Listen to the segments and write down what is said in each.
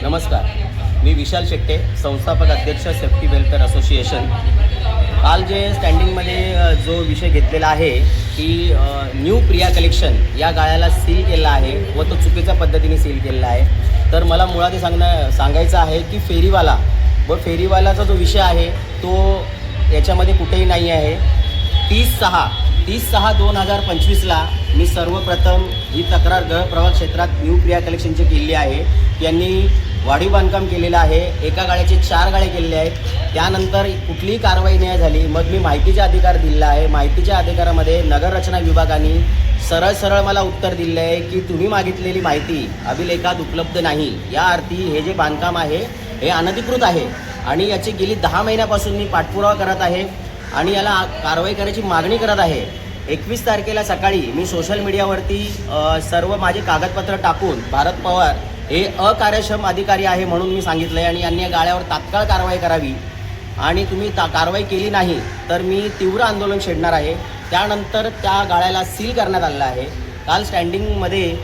नमस्कार, मी विशाल शेट्टे, संस्थापक अध्यक्ष सेफ्टी वेलफेअर असोसिएशन। काल जे स्टँडिंगमध्ये जो विषय घेतलेला आहे की न्यू प्रिया कलेक्शन या गाळ्याला सील केला आहे व तो चुकीच्या पद्धतीने सील केलेला आहे। तर मला मुळात हे सांगायचं आहे की फेरीवालाचा जो विषय आहे तो याच्यामध्ये कुठेही नाही आहे। 30/6/2025ला मी सर्वप्रथम ही तक्रार गृहप्रवाह क्षेत्रात न्यू प्रिया कलेक्शनची केली आहे। यांनी वाढीव बांधकाम केलेलं आहे, एका गाळ्याचे 4 गाळे केलेले आहेत। त्यानंतर कुठलीही कारवाई नाही झाली। मग मी माहितीचा अधिकार दिला आहे। माहितीच्या अधिकारामध्ये नगररचना विभागाने सरळ मला उत्तर दिलं आहे की तुम्ही मागितलेली माहिती अभिलेखात उपलब्ध नाही। या अर्थी हे जे बांधकाम आहे हे अनधिकृत आहे आणि याची गेली 10 महिन्यापासून मी पाठपुरावा करत आहे आणि याला कारवाई करायची मागणी करत आहे। 21 तारखेला सकाळी मी सोशल मीडियावरती सर्व माझे कागदपत्र टाकून भारत पवार हे अकार्यक्षम अधिकारी आहे म्हणून मी सांगितलं आहे आणि यांनी या गाळ्यावर तात्काळ कारवाई करावी आणि तुम्ही कारवाई केली नाही तर मी तीव्र आंदोलन छेडणार आहे। त्यानंतर त्या गाळ्याला सील करण्यात आलेलं आहे। काल स्टँडिंगमध्ये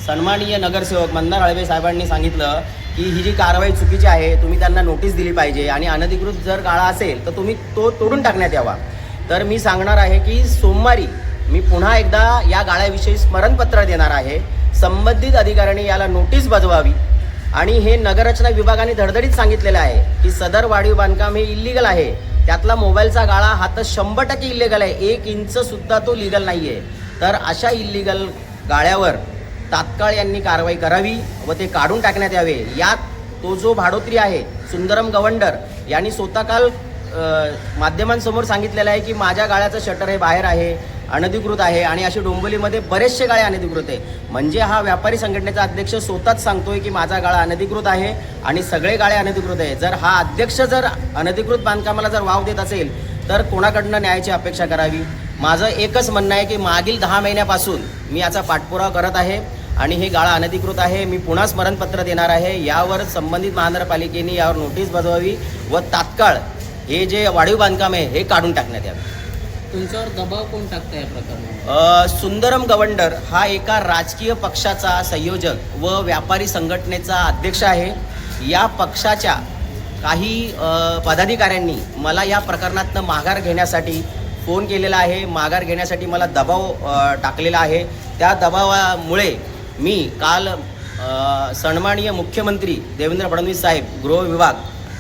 सन्माननीय नगरसेवक मंदार हळवे साहेबांनी सांगितलं की ही जी कारवाई चुकीची आहे, तुम्ही त्यांना नोटीस दिली पाहिजे आणि अनधिकृत जर गाळा असेल तर तुम्ही तो तोडून टाकण्यात यावा। तर मी सांगणार आहे की सोमवारी मी पुन्हा एकदा या गाळ्याविषयी स्मरणपत्र देणार आहे। संबंधित अधिकाऱ्यांनी याला नोटीस बजवावी आणि हे नगररचना विभागाने धडधडीत सांगितलेलं आहे की सदर वाढीव बांधकाम हे इल्लीगल आहे। त्यातला मोबाईलचा गाळा हा तर 100% इल्लीगल आहे, 1 इंचसुद्धा तो लीगल नाही आहे। तर अशा इल्लीगल गाळ्यावर तात्काळ यांनी कारवाई करावी व ते काढून टाकण्यात यावे। यात तो जो भाडोत्री आहे सुंदरम गवंडर यांनी स्वतः काल माध्यमांसमोर सांगितलेलं आहे की माझ्या गाळ्याचं शटर हे बाहेर आहे, अनधिकृत आहे आणि असे डोंबिवलीमध्ये बरेचसे गाळे अनधिकृत आहे। म्हणजे हा व्यापारी संघटनेचा अध्यक्ष स्वतःच सांगतोय की माझा गाळा अनधिकृत आहे आणि सगळे गाळे अनधिकृत आहे। जर हा अध्यक्ष जर अनधिकृत बांधकामाला जर वाव देत असेल तर कोणाकडनं न्यायाची अपेक्षा करावी। माझं एकच म्हणणं आहे की मागील 10 महिन्यापासून मी याचा पाठपुरावा करत आहे आणि हे गाळा अनधिकृत आहे। मी पुन्हा स्मरणपत्र देणार आहे। यावर संबंधित महानगरपालिकेने यावर नोटीस बजवावी व तात्काळ हे जे वाढीव बांधकाम आहे हे काढून टाकण्यात यावे। तुमच्यावर दबाव कोण टाकतं या प्रकरणात? सुंदरम गवंडर हा एका राजकीय पक्षाचा संयोजक व व्यापारी संघटनेचा अध्यक्ष आहे। या पक्षाच्या काही पदाधिकाऱ्यांनी मला या प्रकरणातनं माघार घेण्यासाठी फोन केलेला आहे, माघार घेण्यासाठी मला दबाव टाकलेला आहे। त्या दबावामुळे मी काल सन्माननीय मुख्यमंत्री देवेंद्र फडणवीस साहेब, गृह विभाग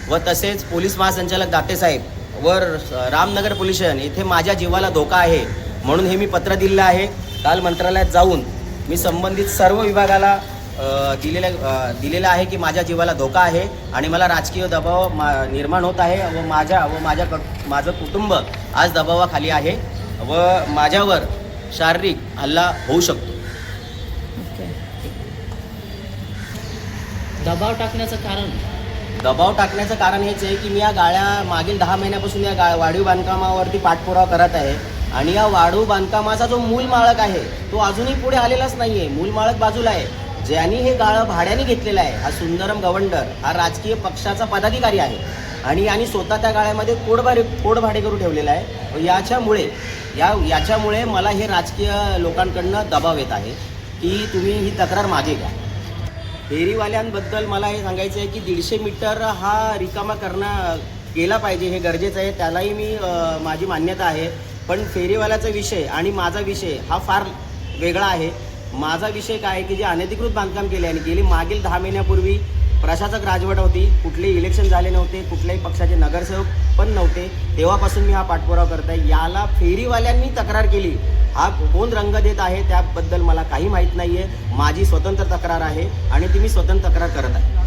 व तसेच पोलीस महासंचालक दाते साहेब व रामनगर पोलीस स्टेशन येथे माझ्या जीवाला धोका आहे म्हणून हे मी पत्र दिलेलं आहे। काल मंत्रालयात जाऊन मी संबंधित सर्व विभागाला दिलेलं आहे की माझ्या जीवाला धोका आहे आणि मला राजकीय दबाव निर्माण होत आहे व माझं कुटुंब आज दबावाखाली आहे व माझ्यावर शारीरिक हल्ला होऊ शकतो। दबाव टाकण्याचं कारण हेच आहे की मी या गाळ्या मागील 10 महिन्यापासून या वाढीव बांधकामावरती पाठपुरावा करत आहे आणि या वाढीव बांधकामाचा जो मूल मालक आहे तो अजूनही पुढे आलेलाच नाही आहे। मूल मालक बाजूला आहे, ज्यांनी हे गाळं भाड्याने घेतलेलं आहे हा सुंदरम गवंडर हा राजकीय पक्षाचा पदाधिकारी आहे आणि यांनी स्वतः त्या गाळ्यामध्ये पोटभाडे करून ठेवलेला आहे। याच्यामुळे मला हे राजकीय लोकांकडनं दबाव येत आहे की तुम्ही ही तक्रार मागे घ्या। फेरीवाल्यांबद्दल मला हे सांगायचं आहे की 150 मीटर हा रिकामा केला पाहिजे, हे गरजेचं आहे, त्यालाही माझी मान्यता आहे। पण फेरीवाल्याचा विषय आणि माझा विषय हा फार वेगळा आहे। माझा विषय काय आहे की जे अनधिकृत बांधकाम केले आणि गेली मागील 10 महिन्यापूर्वी प्रशासक राजवट होती, कुठलेही इलेक्शन झाले नव्हते, कुठल्याही पक्षाचे नगरसेवक पण नव्हते, तेव्हापासून मी हा पाठपुरावा करत आहे। याला फेरीवाल्यांनी तक्रार केली, हा कोण रंग देत आहे त्याबद्दल मला काही माहीत नाही आहे। माझी स्वतंत्र तक्रार आहे आणि ती मी स्वतंत्र तक्रार करत आहे।